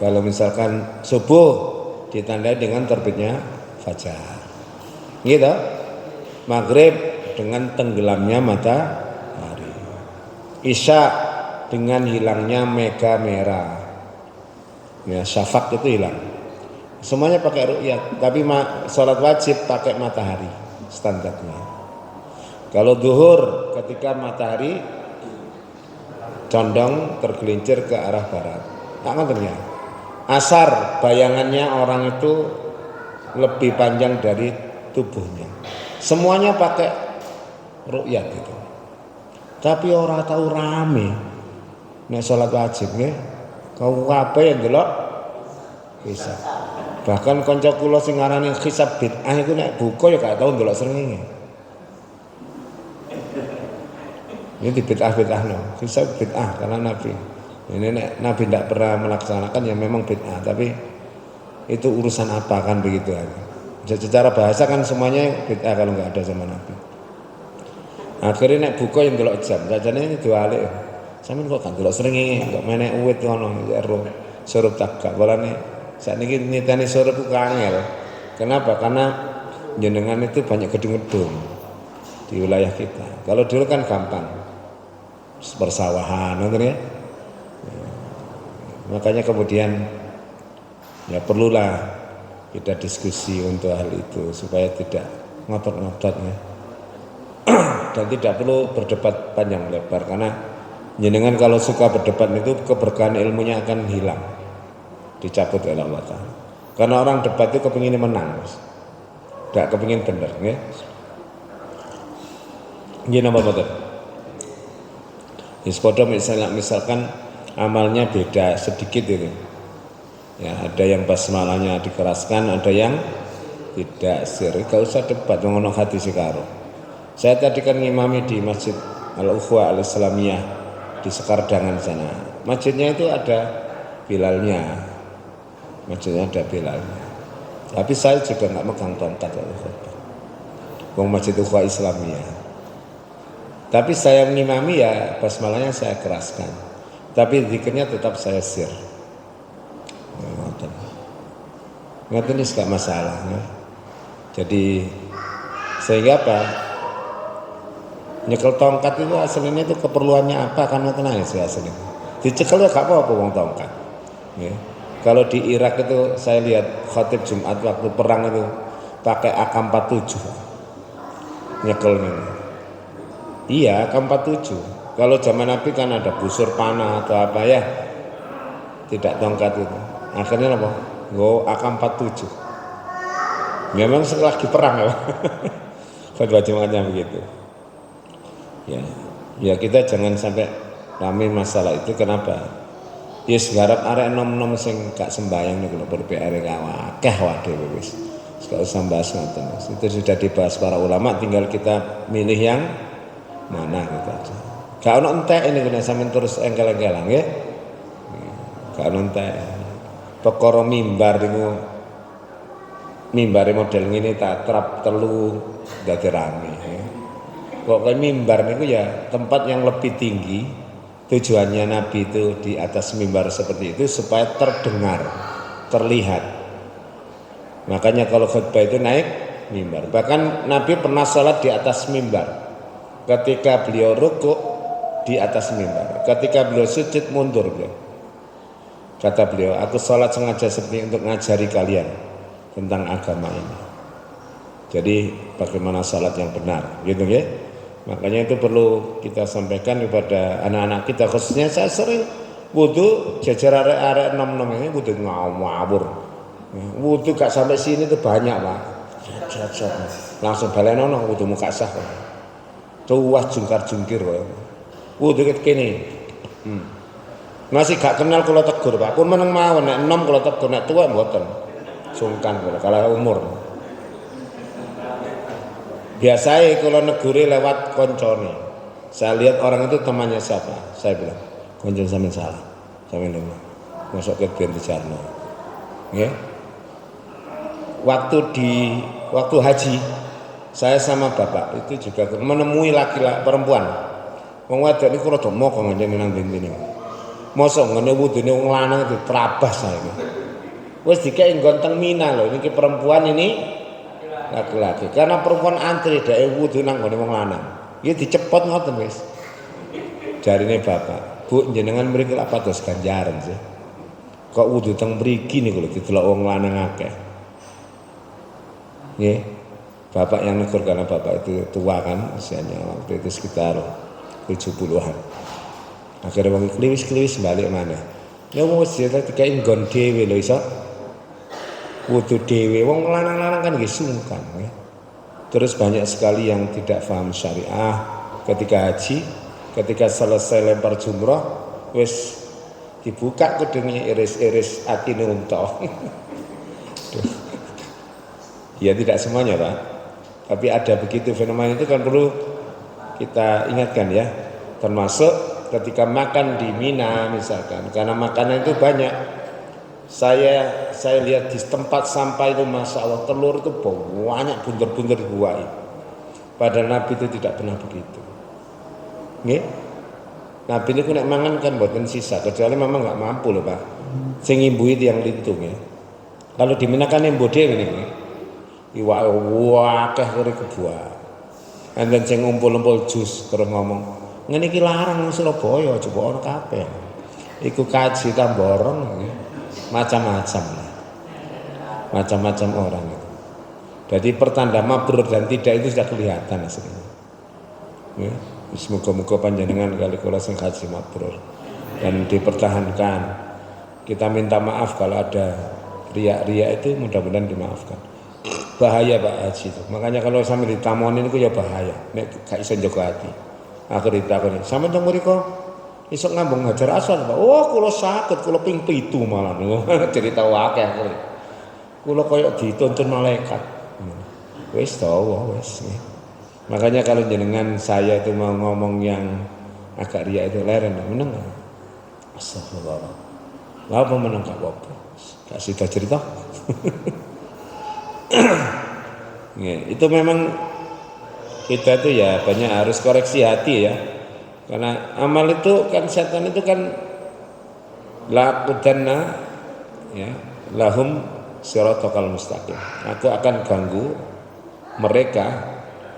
S2: kalau misalkan subuh ditandai dengan terbitnya fajar, gitu. Maghrib dengan tenggelamnya matahari. Isya dengan hilangnya mega merah. Ya, syafaq itu hilang. Semuanya pakai ru'yat, tapi sholat wajib pakai matahari standarnya. Kalau zuhur ketika matahari condong tergelincir ke arah barat. Tak ngerti ya. Asar bayangannya orang itu lebih panjang dari tubuhnya. Semuanya pakai ru'yat itu. Tapi orang tahu rame. Nek sholat wajib nggih. Kau apa yang delok bisa. Bahkan kanca kula sing ngarani hisab bid'ah iku nek buka ya gak tau ndelok srengenge. Ini di bid'ah no. Hisab bid'ah karena Nabi. Ini nek Nabi tidak pernah melaksanakan ya memang bid'ah, tapi itu urusan apa kan begitu aja. Secara bahasa kan semuanya bid'ah kalau nggak ada sama Nabi. Akhirnya nek buka yang delok jam, jajane ini diwalik. Sampeyan kok kan delok srengenge, kok menek uwit ngono ero surup tagak. Walane sakniki niteni surup ku kangel. Kenapa? Karena jenengan itu banyak gedung-gedung di wilayah kita. Kalau dulu kan gampang. Persawahan, ngoten ya. Makanya kemudian ya perlulah kita diskusi untuk hal itu supaya tidak ngotot-ngotot ya. Dan tidak perlu berdebat panjang lebar karena jenengan kalau suka berdebat itu keberkahan ilmunya akan hilang, dicabut oleh Allah Ta'ala. Karena orang debat itu kepingin menang, tidak kepingin benar ya. Gini apa betul? Ispodo misalkan amalnya beda sedikit itu. Ya, ada yang basmalahnya dikeraskan, ada yang tidak sir. Gak usah debat ngono hati sekaro. Saya tadi kan ngimami di Masjid Al-Ukhwah Al-Islamiyah di Sekardangan sana. Masjidnya itu ada bilalnya. Masjidnya ada bilalnya. Tapi saya juga nggak megang tongkat kalau khutbah. Wong Masjid Al-Ukhwah Islamiyah. Tapi saya ngimami ya basmalahnya saya keraskan. Tapi zikirnya tetap saya sir. Ngoten ini gak masalah ya. Jadi sehingga apa? Nyekel tongkat itu aslinya itu keperluannya apa? Kan ngoten ae aslinya. Dicekel ya gak apa-apa wong tongkat. Ya. Kalau di Irak itu saya lihat khatib Jumat waktu perang itu pakai AK-47 nyekelnya. Iya, AK-47. Kalau zaman Nabi kan ada busur panah atau apa ya, tidak tongkat itu. Akhirnya apa? Go AK-47. Memang lagi perang ya. Fatwa Jumatnya begitu. Ya kita jangan sampai rame masalah itu. Kenapa? Yes garap arek nom-nom sing gak sembayang nih kalau berPR akeh wae wis. Gak usah bahas ngoten. Itu sudah dibahas para ulama, tinggal kita milih yang mana gitu aja. Gak ono entek ini kena sampean terus engkel-engkelan nggih. Gak ono entek. Perkara mimbar niku mimbare model ngene tak trap telu dadi rame. Kok mimbar niku ya tempat yang lebih tinggi. Tujuannya Nabi itu di atas mimbar seperti itu supaya terdengar, terlihat. Makanya kalau khutbah itu naik mimbar. Bahkan Nabi pernah sholat di atas mimbar. Ketika beliau rukuk di atas mimbar. Ketika beliau sujud mundur beliau. Kata beliau, aku sholat sengaja seperti untuk ngajari kalian tentang agama ini. Jadi bagaimana sholat yang benar, gitu ya. Makanya itu perlu kita sampaikan kepada anak-anak kita, khususnya saya sering wudu jajar arek-arek nom-nom ini wudu ngawur. Wudu gak sampai sini tuh banyak Pak. Langsung balenono wudu muka sah. Tuwah jungkar-jungkir kok. Wudu ket kene. Masih gak kenal kula tegur Pak. Pun meneng mawon nek enom kula tegur, nek tuwa mboten. Sungkan kula kalah umur. Biasanya kalau neguri lewat koncone, saya lihat orang itu temannya siapa, saya bilang, koncon sampean salah, sampean dengar, masuk ke ben dijarno, ya. Waktu haji, saya sama bapak itu juga menemui laki-laki perempuan, wong wedok niku rada moko ngene nang dene. Mosok ngene wudune wong lanang itu terabas saya. Wis dikek nggon teng Mina lho, niki perempuan ini laki-laki. Karena perempuan antri dhek wudu nang gone wong lanang. Ya dicepot ngoten wis. Jarine bapak, Bu jenengan mriki lak pados ganjaran sih. Kok wudu teng mriki niku lho didelok wong lanang akeh. Nggih. Bapak yang negur karena bapak itu tua kan usianya waktu itu sekitar 70-an. Akhirnya wong kliwis-kliwis balik mana. Ya wis ya dikai nggon dhewe lho iso. Wudu dhewe wong lanang-lanang kan nggih sungkan ya. Terus banyak sekali yang tidak paham syariah ketika haji, ketika selesai lempar jumrah wis dibuka kudungnya iris-iris atine unta. Ya tidak semuanya Pak. Tapi ada begitu fenomena itu kan perlu kita ingatkan ya. Termasuk ketika makan di Mina misalkan, karena makanan itu banyak. Saya lihat di tempat sampah itu masya Allah telur itu banyak bunder-bunder buai. Padahal Nabi itu tidak pernah begitu. Nggih? Nabi itu nek mangan kan mboten sisa, kecuali memang nggak mampu loh Pak. Sing imbui itu yang lintung ya. Kalau di Mina kan embo dhewe niki. Iwak akeh kere kebuah. Enten sing ngumpul-ngumpul jus terus ngomong, ngene iki larang nang Surabaya, coba ana kabeh. Iku kaji tamborong macam-macam. Macam-macam orang itu. Jadi pertanda mabrur dan tidak itu sudah kelihatan aslinya. Ya, semoga-moga panjenengan kali kula sing haji mabrur dan dipertahankan. Kita minta maaf kalau ada riak-riak itu mudah-mudahan dimaafkan. Bahaya Pak Haji itu. Makanya kalau sampai ditamonin itu ya bahaya. Nek gak iso njaga ati. Akhir ditakoni, "Sampeyan teng mriko iso ngambung Hajar Aswad, Pak?" "Oh, kula saged, kula ping 7 malah." Cerita akeh akhir. Kula koyo dituntun malaikat. Wis tahu wis. Makanya kalau jenengan saya itu mau ngomong yang agak riak itu leren meneng. Astagfirullah. Lah apa meneng gak apa-apa. Gak sida cerita. Ya, itu memang kita tuh ya banyak harus koreksi hati ya, karena amal itu kan setan itu kan laqudanna ya lahum siratal mustaqim. Aku akan ganggu mereka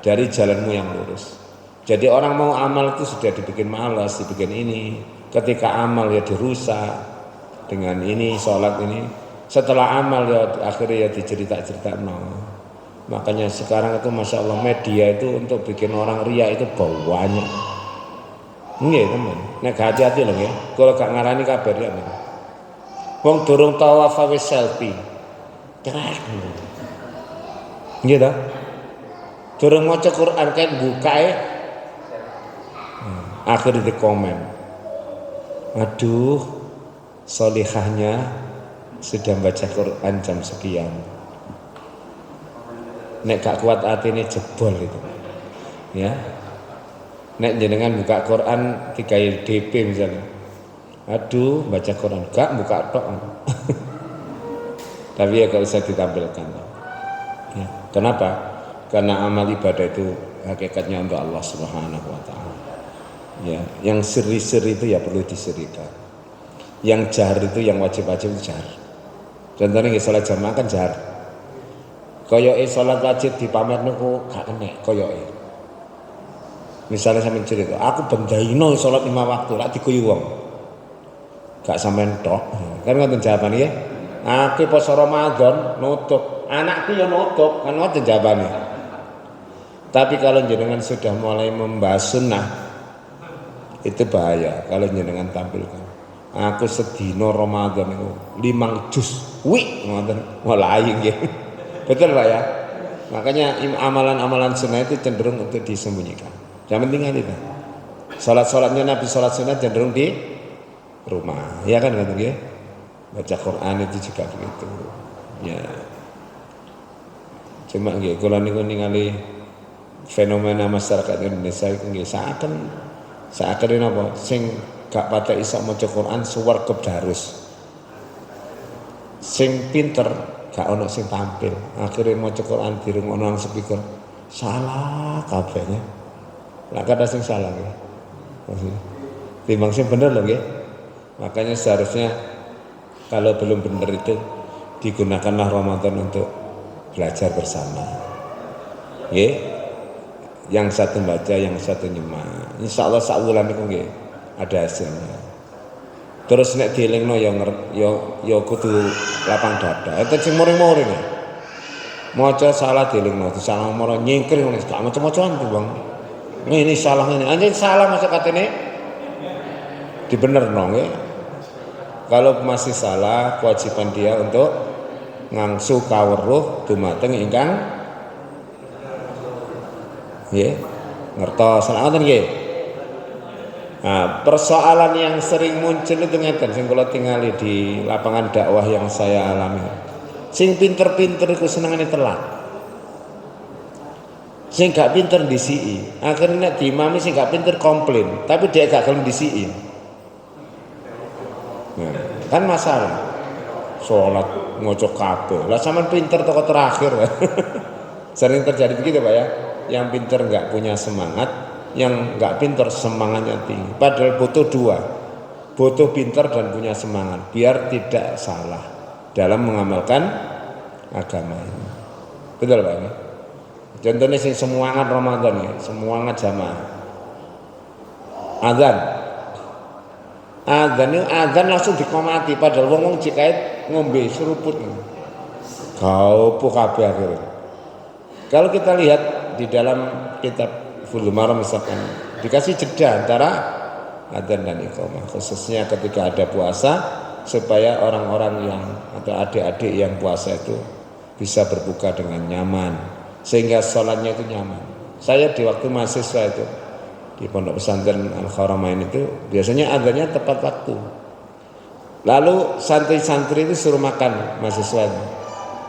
S2: dari jalanmu yang lurus. Jadi orang mau amal itu sudah dibikin malas, dibikin ini. Ketika amal ya dirusak dengan ini sholat ini. Setelah amal ya akhirnya ya dicerita-cerita no. Makanya sekarang itu masya Allah media itu untuk bikin orang ria itu banyak. Nggih teman. Nek hati-hati loh ya. Kalau gak ngarani kabar ya. Wong durung tawaf wis selfie. Cerek. Nggih ta? Durung maca Quran kan bukae. Akhirnya di komen. Aduh, solihahnya sudah baca Quran jam sekian. Nek gak kuat hati ini jebol itu. Ya. Nek jenengan buka Quran 3 DP misalnya. Aduh, baca Quran gak buka tok. Tapi ya gak usah ditampilkan. Ya. Kenapa? Karena amal ibadah itu hakikatnya untuk Allah Subhanahu wa taala. Ya, yang seri-seri itu ya perlu diserikan. Yang jahar itu yang wajib-wajib jahar. Contohnya sholat jamaah kan jahar. Koyoke sholat wajib dipamer niku gak kena koyoke. Misalnya sampeyan cerita, aku bendaino sholat 5 waktu lak diguyu wong. Gak sampean tok. Kan ngoten jawabane ya. Aku poso Ramadan nutup, anakku ya nutup, kan ngoten jawabane. Tapi kalau jenengan sudah mulai membahas sunnah itu bahaya kalau jenengan tampilkan. Aku sedino Ramadan itu 5 juz. Wih, ngoten. Mulai nggih. Betul Pak ya? Makanya amalan-amalan sunnah itu cenderung untuk disembunyikan. Yang penting kan itu. Salat-salatnya Nabi salat sunnah cenderung di rumah. Ya kan ngoten nggih? Baca Quran itu juga begitu. Ya. Cuma nggih kula niku ningali fenomena masyarakat Indonesia itu nggih saken napa sing gak patah iso maca Quran suwarga darus. Sing pinter gak ono sing tampil. Akhirnya maca Quran dirungokno nang speaker. Salah kabehnya. Lah kada sing salah nggih. Timbang sing bener lho nggih. Makanya seharusnya kalau belum benar itu digunakanlah Ramadan untuk belajar bersama. Nggih. Yang satu baca, yang satu nyemak. Insyaallah sak wulan niku nggih ada hasilnya. Terus nek dielingno ya kudu lapang dada. Itu sing muring-muring ya. Maca salah dielingno, salah moro nyingkir ngono gak macam-macam tuh, Bang. Ini salah ini. Anjing salah masa katene dibenerno nggih. Kalau masih salah, kewajiban dia untuk ngangsu kawruh dumateng ingkang nggih ngertos ngoten nggih. Nah, persoalan yang sering muncul itu ngeten sing kula tingali di lapangan dakwah yang saya alami. Sing pinter-pinter iku senengane telat. Sing gak pinter disiki. Akhirnya nek diimami sing gak pinter komplain, tapi dia gak gelem disiki. Nah, kan masalah. Sholat ngocok kabeh. Lah sampean pinter toko terakhir. Sering terjadi begitu Pak ya. Yang pinter nggak punya semangat, yang nggak pinter semangatnya tinggi. Padahal butuh dua. Butuh pinter dan punya semangat biar tidak salah dalam mengamalkan agama ini. Betul Pak ya? Contohnya sing semangat Ramadan ya, semangat jamaah. Adzan langsung dikomati padahal wong jikait ngombe seruput. Kau kabeh akhirnya. Kalau kita lihat di dalam kitab Bulughul Maram misalkan dikasih jeda antara adzan dan iqamah, khususnya ketika ada puasa supaya orang-orang yang atau adik-adik yang puasa itu bisa berbuka dengan nyaman sehingga sholatnya itu nyaman. Saya di waktu mahasiswa itu di pondok pesantren Al-Kharamain itu biasanya adzannya tepat waktu. Lalu santri-santri itu suruh makan mahasiswa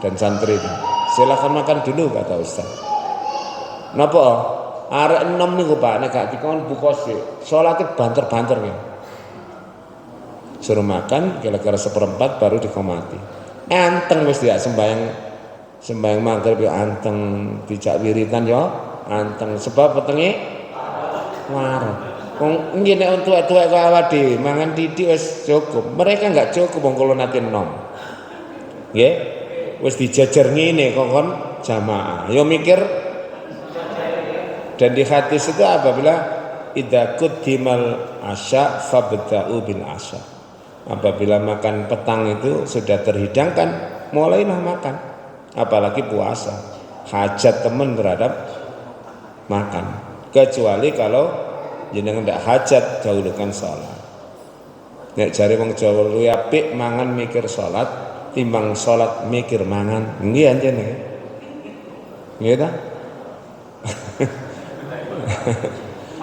S2: dan santri itu. Silakan makan dulu kata Ustaz. Napa? Arek 6 niku Pak nek gak dikon buka sih. Salate banter-banter ya. Suruh makan kira-kira seperempat baru dikomati. Anteng wis dia sembahyang maghrib ya anteng, dijak wiritan ya anteng sebab wetenge warung. Wong nggih nek tuwek-tuwek kok awak dhewe mangan titik wis cukup. Mereka enggak cukup wong kula nate enom. Nggih. Wis dijajar ngene kok kon jamaah. Ya mikir dan di hadis itu apabila idza quddimal asya fabda'u bil asya. Apabila makan petang itu sudah terhidangkan, mulailah makan. Apalagi puasa. Hajat teman terhadap makan. Kecuali kalau jenengan ndak hajat dahulukan salat. Nek jare wong Jawa luwih apik mangan mikir salat timbang salat mikir mangan. Nggih anjen nggih. Nggih ta?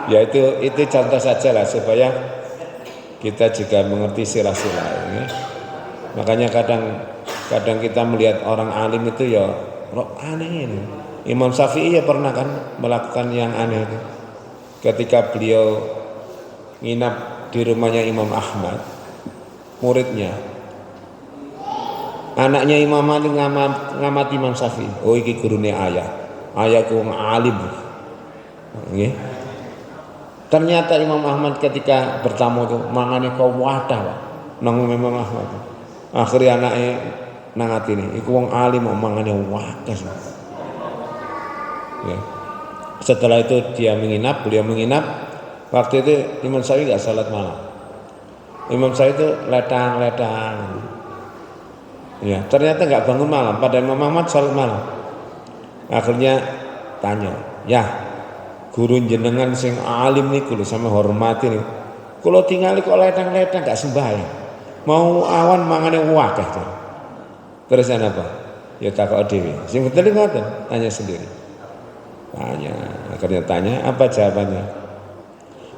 S2: Ya itu contoh saja lah supaya kita juga mengerti silah-silah ya. Makanya kadang kita melihat orang alim itu ya aneh ini. Imam Syafi'i ya pernah kan melakukan yang aneh itu. Ketika beliau nginap di rumahnya Imam Ahmad, muridnya, anaknya Imam Malik ngamat Imam Syafi'i. Oh iki gurune ayahku wong alim. Nggih. Ternyata Imam Ahmad ketika bertamu itu mangane kau wadah nang Imam Ahmad. Akhirnya anaknya nang atine iku wong alim mangane wadah. Ya. Setelah itu beliau menginap. Waktu itu Imam Syafi'i enggak salat malam. Imam Syafi'i itu letang. Ya, ternyata enggak bangun malam, padahal Imam Ahmad salat malam. Akhirnya tanya, "Ya, guru jenengan sing alim niku lho sampe hormati niku. Kula tingali kok letang-letang gak sembahyang. Mau awan mangane wakeh." Terus apa? Ya takok dhewe. Sing betul ngoten, tanya sendiri. Akhirnya tanya, apa jawabannya?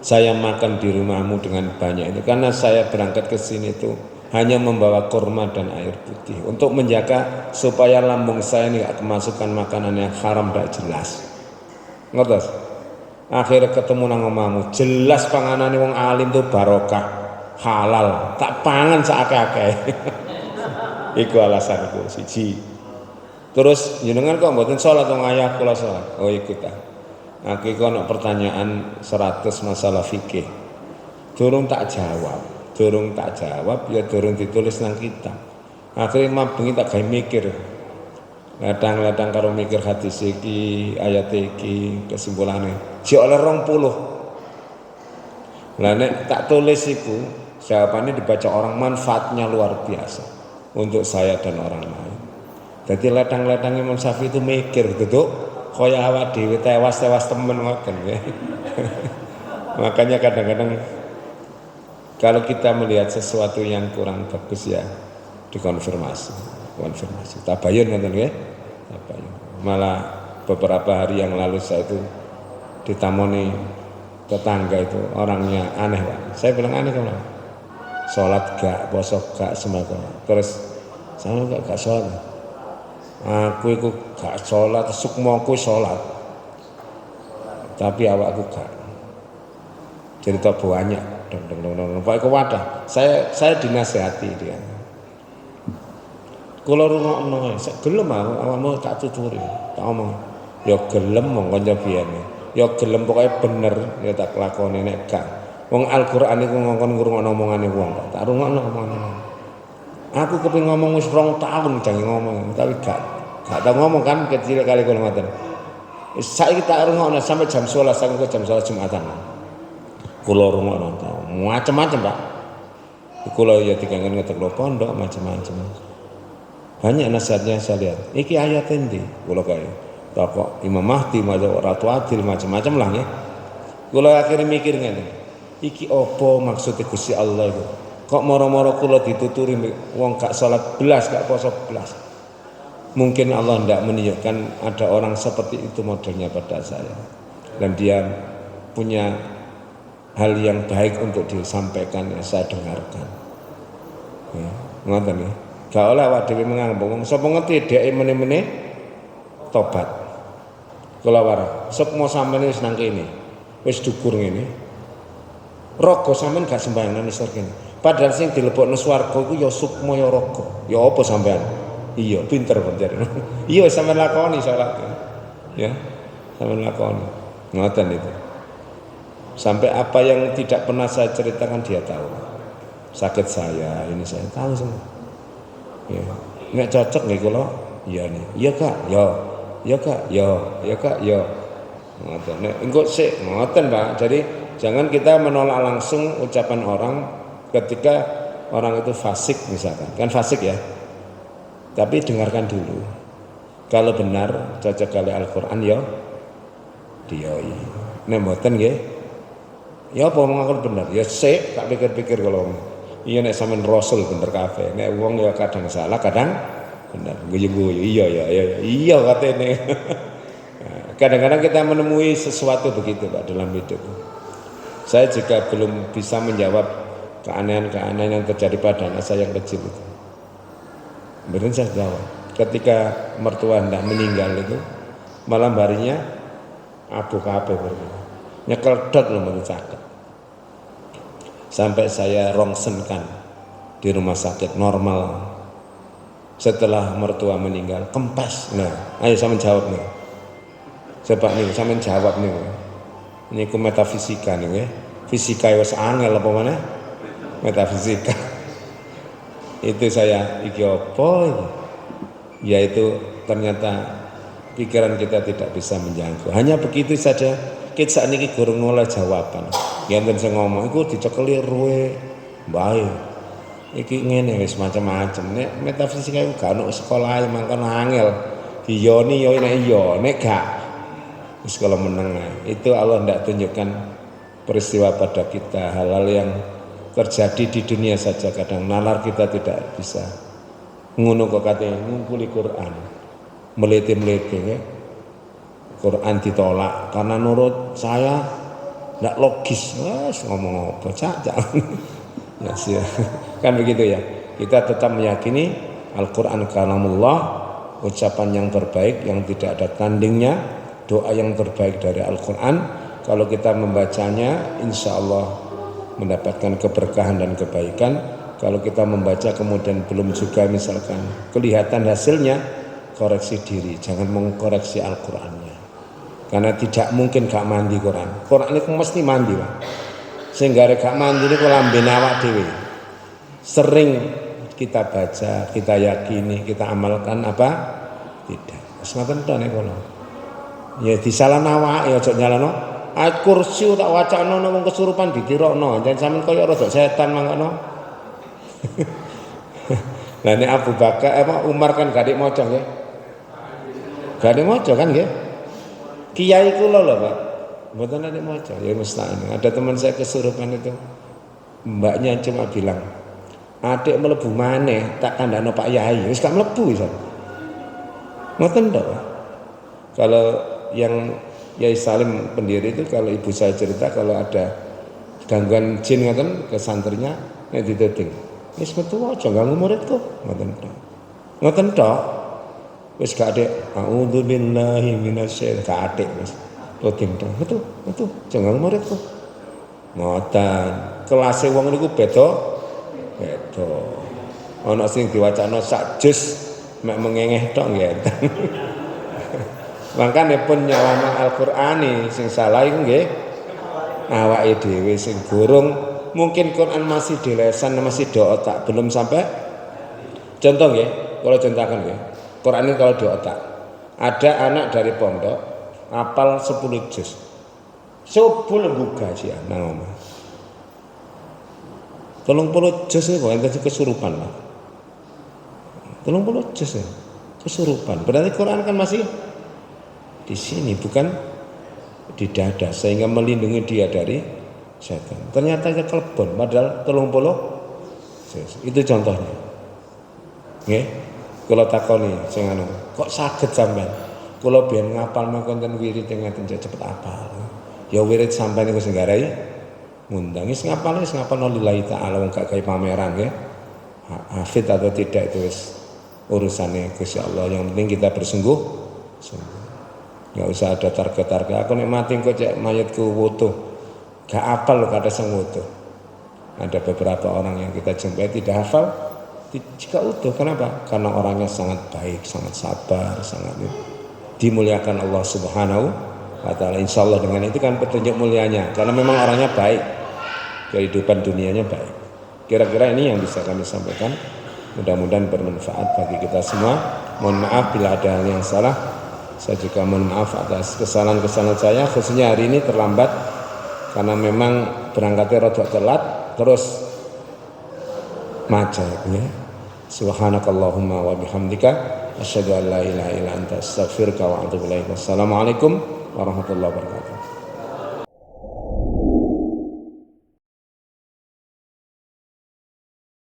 S2: Saya makan di rumahmu dengan banyak itu karena saya berangkat ke sini itu hanya membawa kurma dan air putih untuk menjaga supaya lambung saya ini gak kemasukan makanan yang haram gak jelas. Ngertos? Akhirnya ketemu nang omahmu, jelas panganane wong alim tuh barokah, halal, tak pangan sakake-akeh. Iku alasanku siji. Terus jenengan kok mboten salat wong ayah kula salat. Oh iku ta. Aku kok ana pertanyaan 100 masalah fikih. Durung tak jawab ya durung ditulis nang kitab. Akhirnya bengi tak gawe mikir. ladang-ladang karo mikir hadis iki, ayat iki, kesimpulannya si oleh 20. Lah nek tak tulis iku jawabannya dibaca orang manfaatnya luar biasa untuk saya dan orang lain. Jadi ladang-ladang Imam Syafi'i itu mikir gitu, kaya awak dhewe tewas-tewas temen ngoten ya. Makanya kadang-kadang kalau kita melihat sesuatu yang kurang bagus ya dikonfirmasi, tabayun ngoten nggih. Tabayun. Malah beberapa hari yang lalu saya itu ditamoni tetangga itu orangnya aneh Pak. Saya bilang aneh kan, sholat gak, poso gak, sembako. Terus saya gak sholat. Aku itu gak sholat, sukmoku sholat, tapi awakku gak. Cerita banyak, Pak wadah. Saya dinasehati dia. Kula rungokno, gelem awakmu tak tuturi, tak omong. Ya gelem mongko njabiyane. Ya gelem pokoke bener ya tak lakoni nek gak. Wong Al-Qur'an iku ngongkon ngrungokno omongane wong kok. Tak rungokno omongane. Aku kepengin ngomong wis 2 tahun jange ngomong, tapi gak tau ngomong kan kecil kali kula ngoten. Saiki tak rungokno sampai jam 11 sampai jam 11 Jumatan. Kula rungokno macam-macam Pak. Kula ya diganggen ngetekno pondok macam-macam. Banyak nasihatnya saya lihat. Iki ayat endi? Kula kaya takok Imam Mahdi maca Ratu Adil macam-macam lah ya. Kula akhirnya mikir ngene. Iki apa maksudnya Gusti Allah itu? Kok moro-moro kula dituturi wong gak salat belas, gak poso belas. Mungkin Allah tidak menunjukkan ada orang seperti itu modelnya pada saya. Dan dia punya hal yang baik untuk disampaikan ya saya dengarkan. Ya, ngoten ya. Gak oleh awak dhewe menganggap wong sapa ngerti dhek meneh-meneh tobat. Kula wara, sok mau sampeyan wis nang kene. Wis dukur ngene. Raga sampeyan gak sembahyang nang isor kene. Padahal sing dilebokno swarga iku ya sukma ya raga. Ya apa sampeyan? Iya, pinter pancen. Iya sampeyan lakoni salat. Ya. Sampeyan lakoni. Ngoten itu. Sampai apa yang tidak pernah saya ceritakan dia tahu. Sakit saya, ini saya tahu semua. Ya. Nek cocok nggih kula? Iya nih. Iya Kak, ya. Ya Kak, ya. Ya Kak, ya. Ngoten. Nek engko sik ngoten Pak. Jadi jangan kita menolak langsung ucapan orang ketika orang itu fasik misalkan. Kan fasik ya. Tapi dengarkan dulu. Kalau benar cocok kali Al-Qur'an ya diyoi. Nek mboten nggih ya apa mengakul bener? Ya sik tak pikir-pikir kalau iya nek sampean rasul bener kabeh. Nek wong ya kadang salah, kadang bener. Guyu-guyu. Iya katene. Kadang-kadang kita menemui sesuatu begitu Pak dalam hidup. Saya juga belum bisa menjawab keanehan-keanehan yang terjadi pada anak saya yang kecil itu. Benar saya jawab. Ketika mertua hendak meninggal itu malam harinya abu kabeh berarti. Nyekel dot nomor caket. Sampai saya rongsenkan di rumah sakit normal. Setelah mertua meninggal kempes. Nah, ayo sampean jawab nih. Coba nih sampean jawab nih. Ini ku metafisika nih, fisika wis angel apa mana? Metafisika. Itu saya iki apa iki? Yaitu ternyata pikiran kita tidak bisa menjangkau. Hanya begitu saja. Kita saat ini gurung oleh jawaban. Yang saya ngomong, itu dicekeli ruwe, baik. Iki ngene wis macam-macam. Nek metafisika itu gak ono sekolah mangkon angel. Diyoni yo nek iya, nek gak wis kalau meneng. Itu Allah ndak tunjukkan peristiwa pada kita, hal-hal yang terjadi di dunia saja kadang nalar kita tidak bisa. Ngono kok katanya ngumpuli Quran. Meliti-meliti ya. Quran ditolak karena menurut saya tidak logis. Ngomong apa jangan ya sih kan begitu ya. Kita tetap meyakini Al-Quran kalamullah, ucapan yang terbaik yang tidak ada tandingnya, doa yang terbaik dari Al-Quran. Kalau kita membacanya insya Allah mendapatkan keberkahan dan kebaikan. Kalau kita membaca kemudian belum juga misalkan kelihatan hasilnya, koreksi diri, jangan mengkoreksi Al-Qurannya. Karena tidak mungkin gak mandi Quran. Quran itu mesti mandi Pak. Sehingga gak mandi ini lamben awak dhewe. Sering kita baca, kita yakini, kita amalkan apa? Tidak. Wis ngoten to nek kula. Ya disalahno awake aja nyalahno. Ayat kursi tak wacana wong kesurupan ditirokno, jan sampean kaya rada setan mangkono. Lah nek Abu Bakar Umar kan gak maca nggih. Gak maca kan nggih. Kiai kula lho, Pak. Mboten ada maca, ya mustahil. Ada teman saya kesurupan itu. Mbaknya cuma bilang, "Adik mlebu maneh, tak kandhano Pak Yai." Wis gak mlebu iso. Ngoten to, Pak. Kalau yang Yai Salim pendiri itu kalau ibu saya cerita kalau ada gangguan jin ngoten ke santrinya nek dituting. Wis metu aja ganggu muridku, ngoten tok. Ngoten tok. Wis gak ada a'udzubillahi minasyaitonir gak atik wis. Tuting tok. Metu jangan muridku. Ngoten. Kelase wong niku beda. Ana sing diwacana sak juz mek mengengeh tok nggih. Makane pun nyawama Al-Qur'ani sing salah iku nggih awake dhewe sing gorong mungkin Quran masih di lesan masih di otak belum sampai contoh nggih kalau contohkan nggih Quran ini kalau di otak ada anak dari pondok hafal 10 juz sebul gugah sih nang omah 30 juz itu enten kesurupan lah 30 juz ya kesurupan berarti Quran kan masih di sini bukan di dada sehingga melindungi dia dari setan. Ternyata dia telepon padahal 30 itu contohnya. Nggih. Kula takoni sing anu, kok saged sampean? Kula biyen ngapalno konten wirid ngeten cepet apal. Ya wirid sampean niku sing garai ngundang wis ngapalno lillahi taala wong gak gawe pameran nggih. Hafid atau tidak itu wis urusane Gusti Allah. Yang penting kita bersungguh-sungguh. Nggak usah ada target-target. Aku nek mati kok cek mayatku wutuh. Gak hafal loh kata sing wutuh. Ada beberapa orang yang kita jumpai tidak hafal jika utuh. Kenapa? Karena orangnya sangat baik, sangat sabar, sangat dimuliakan Allah Subhanahu wa taala. Insyaallah dengan itu kan petunjuk mulianya. Karena memang orangnya baik. Kehidupan dunianya baik. Kira-kira ini yang bisa kami sampaikan. Mudah-mudahan bermanfaat bagi kita semua. Mohon maaf bila ada hal yang salah. Saya juga mohon maaf atas kesalahan-kesalahan saya khususnya hari ini terlambat karena memang berangkatnya rada telat terus macet ya. Subhanakallahumma wa bihamdika asyhadu an la ilaha illa anta astaghfiruka wa atubu ilaik. Wassalamualaikum warahmatullahi wabarakatuh.